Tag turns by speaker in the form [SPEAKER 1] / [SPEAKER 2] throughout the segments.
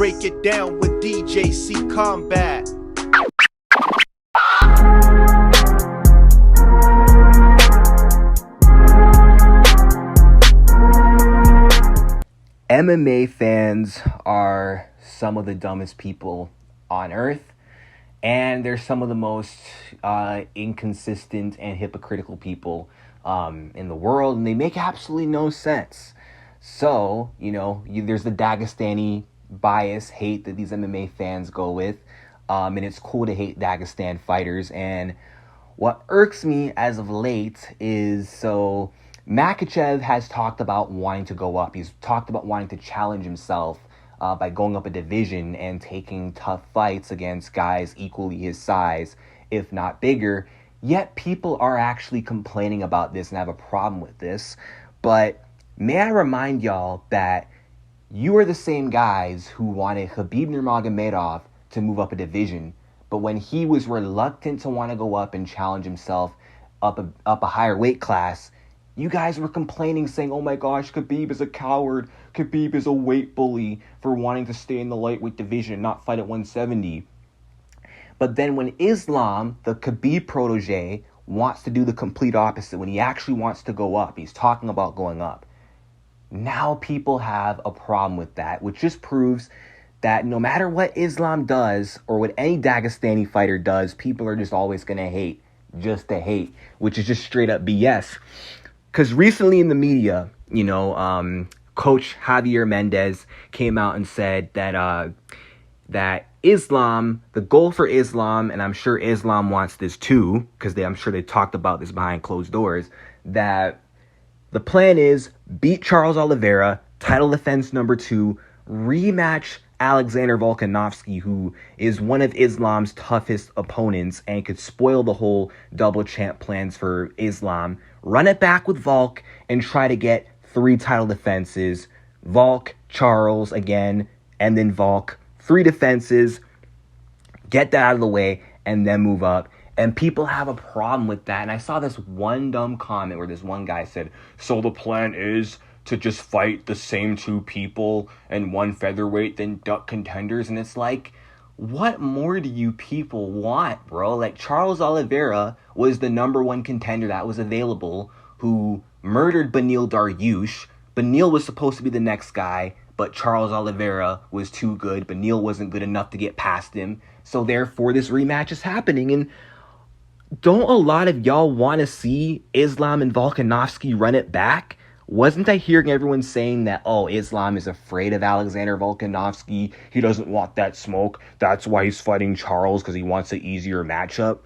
[SPEAKER 1] break it down with DJ C Combat.
[SPEAKER 2] MMA fans are some of the dumbest people on earth, and they're some of the most inconsistent and hypocritical people in the world, and they make absolutely no sense. So, there's the Dagestani bias, hate that these MMA fans go with, and it's cool to hate Dagestan fighters. And what irks me as of late is, Makhachev has talked about wanting to go up. He's talked about wanting to challenge himself by going up a division and taking tough fights against guys equally his size, if not bigger. Yet people are actually complaining about this and have a problem with this. But may I remind y'all that you are the same guys who wanted Khabib Nurmagomedov to move up a division. But when he was reluctant to want to go up and challenge himself up a higher weight class, you guys were complaining, saying, oh my gosh, Khabib is a coward. Khabib is a weight bully for wanting to stay in the lightweight division, not fight at 170. But then when Islam, the Khabib protege, wants to do the complete opposite, when he actually wants to go up, he's talking about going up, now people have a problem with that, which just proves that no matter what Islam does or what any Dagestani fighter does, people are just always going to hate, just to hate, which is just straight up BS. Because recently in the media, Coach Javier Mendez came out and said that that Islam, the goal for Islam, and I'm sure Islam wants this too, because I'm sure they talked about this behind closed doors, that the plan is beat Charles Oliveira, title defense number 2, rematch Alexander Volkanovski, who is one of Islam's toughest opponents and could spoil the whole double champ plans for Islam. Run it back with Volk and try to get 3 title defenses. Volk, Charles again, and then Volk. 3 defenses. Get that out of the way and then move up. And people have a problem with that. And I saw this one dumb comment where this one guy said, so the plan is to just fight the same 2 people and 1 featherweight, then duck contenders. And it's like, what more do you people want, bro? Like, Charles Oliveira was the number 1 contender that was available, who murdered Beneil Dariush. Beneil was supposed to be the next guy, but Charles Oliveira was too good. Beneil wasn't good enough to get past him. So therefore, this rematch is happening. And don't a lot of y'all want to see Islam and Volkanovski run it back? Wasn't I hearing everyone saying that, Islam is afraid of Alexander Volkanovski, he doesn't want that smoke, that's why he's fighting Charles, because he wants an easier matchup?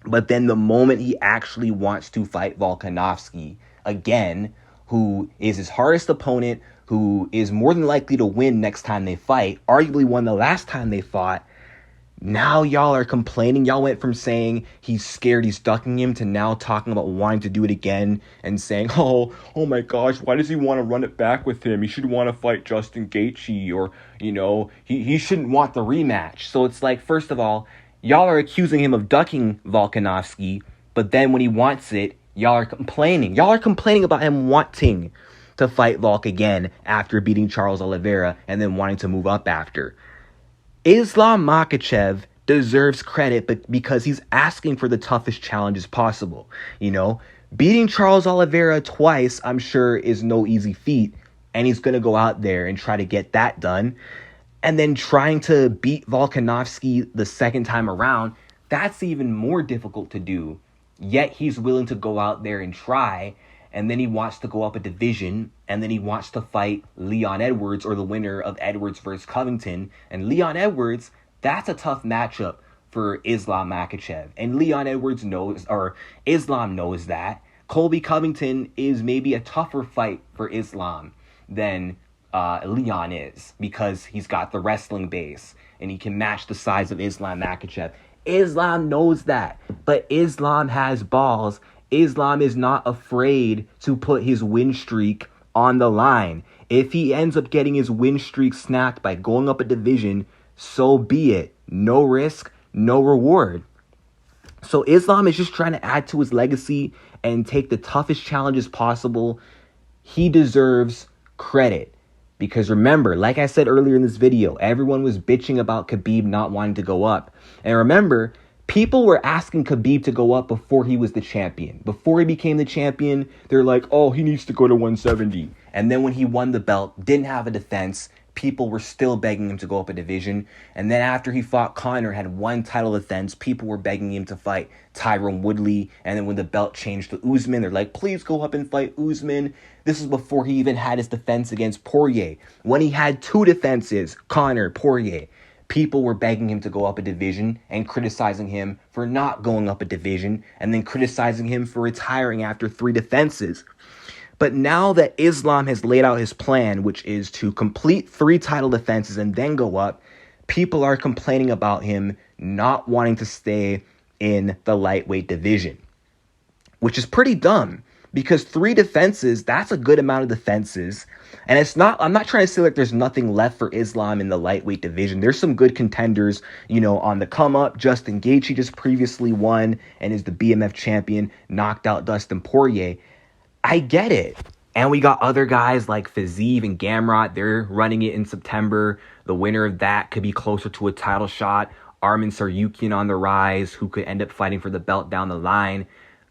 [SPEAKER 2] But then the moment he actually wants to fight Volkanovski again, who is his hardest opponent, who is more than likely to win next time they fight, arguably won the last time they fought, now y'all are complaining. Y'all went from saying he's scared, he's ducking him, to now talking about wanting to do it again and saying, oh my gosh, why does he want to run it back with him? He should want to fight Justin Gaethje, or, he shouldn't want the rematch. So it's like, first of all, y'all are accusing him of ducking Volkanovski, but then when he wants it, y'all are complaining. Y'all are complaining about him wanting to fight Volk again after beating Charles Oliveira and then wanting to move up after. Islam Makhachev deserves credit, but because he's asking for the toughest challenges possible. Beating Charles Oliveira twice, I'm sure, is no easy feat, and he's going to go out there and try to get that done. And then trying to beat Volkanovski the second time around, that's even more difficult to do. Yet he's willing to go out there and try, and then he wants to go up a division, and then he wants to fight Leon Edwards, or the winner of Edwards versus Covington. And Leon Edwards, that's a tough matchup for Islam Makhachev. And Leon Edwards knows, or Islam knows that. Colby Covington is maybe a tougher fight for Islam than Leon is, because he's got the wrestling base, and he can match the size of Islam Makhachev. Islam knows that, but Islam has balls. Islam is not afraid to put his win streak on the line. If he ends up getting his win streak snapped by going up a division, so be it. No risk, no reward. So Islam is just trying to add to his legacy and take the toughest challenges possible. He deserves credit. Because remember, like I said earlier in this video, everyone was bitching about Khabib not wanting to go up. And remember, people were asking Khabib to go up before he was the champion. Before he became the champion, they're like, oh, he needs to go to 170. And then when he won the belt, didn't have a defense, people were still begging him to go up a division. And then after he fought Conor, had one title defense, people were begging him to fight Tyron Woodley. And then when the belt changed to Usman, they're like, please go up and fight Usman. This is before he even had his defense against Poirier. When he had two defenses, Conor, Poirier, people were begging him to go up a division and criticizing him for not going up a division and then criticizing him for retiring after 3 defenses. But now that Islam has laid out his plan, which is to complete 3 title defenses and then go up, people are complaining about him not wanting to stay in the lightweight division, which is pretty dumb because 3 defenses, that's a good amount of defenses. And I'm not trying to say like there's nothing left for Islam in the lightweight division. There's some good contenders, on the come up. Justin Gaethje just previously won and is the BMF champion, knocked out Dustin Poirier. I get it. And we got other guys like Fiziev and Gamrot. They're running it in September. The winner of that could be closer to a title shot. Arman Tsarukyan on the rise, who could end up fighting for the belt down the line.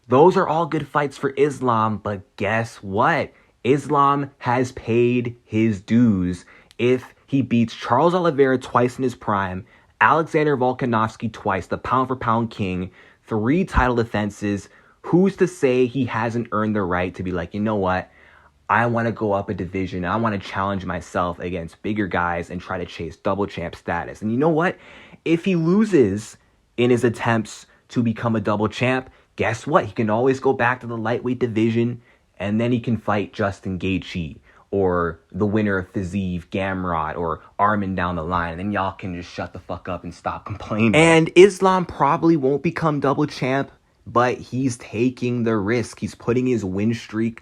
[SPEAKER 2] Those are all good fights for Islam, but guess what? Islam has paid his dues. If he beats Charles Oliveira twice in his prime, Alexander Volkanovski twice, the pound-for-pound king, 3 title defenses, who's to say he hasn't earned the right to be like, you know what? I want to go up a division. I want to challenge myself against bigger guys and try to chase double champ status. And you know what? If he loses in his attempts to become a double champ, guess what? He can always go back to the lightweight division and then he can fight Justin Gaethje or the winner of Fiziev, Gamrot, or Arman down the line. And then y'all can just shut the fuck up and stop complaining. And Islam probably won't become double champ, but he's taking the risk. He's putting his win streak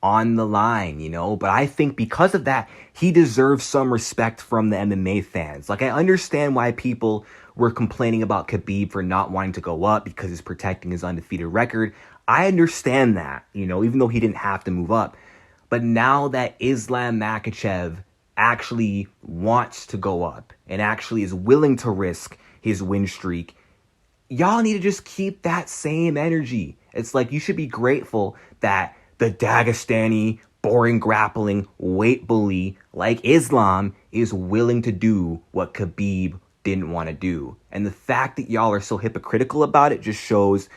[SPEAKER 2] on the line, But I think because of that, he deserves some respect from the MMA fans. Like, I understand why people were complaining about Khabib for not wanting to go up because he's protecting his undefeated record. I understand that, even though he didn't have to move up. But now that Islam Makhachev actually wants to go up and actually is willing to risk his win streak, y'all need to just keep that same energy. It's like you should be grateful that the Dagestani, boring grappling, weight bully like Islam is willing to do what Khabib didn't want to do. And the fact that y'all are so hypocritical about it just shows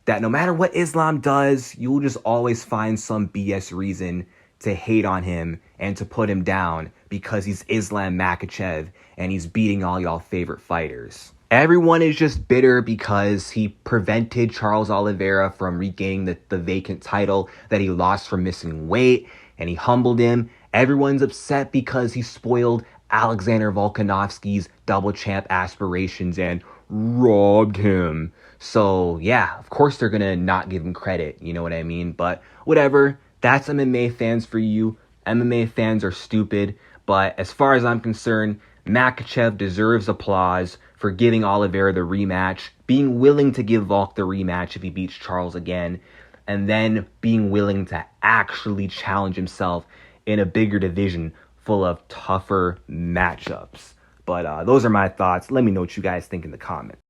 [SPEAKER 2] that no matter what Islam does, you'll just always find some BS reason to hate on him and to put him down because he's Islam Makhachev and he's beating all y'all favorite fighters. Everyone is just bitter because he prevented Charles Oliveira from regaining the vacant title that he lost from missing weight, and he humbled him. Everyone's upset because he spoiled Alexander Volkanovski's double champ aspirations and robbed him. So, yeah, of course they're going to not give him credit, you know what I mean? But whatever, that's MMA fans for you. MMA fans are stupid, but as far as I'm concerned, Makhachev deserves applause for giving Oliveira the rematch, being willing to give Volk the rematch if he beats Charles again, and then being willing to actually challenge himself in a bigger division full of tougher matchups. But those are my thoughts. Let me know what you guys think in the comments.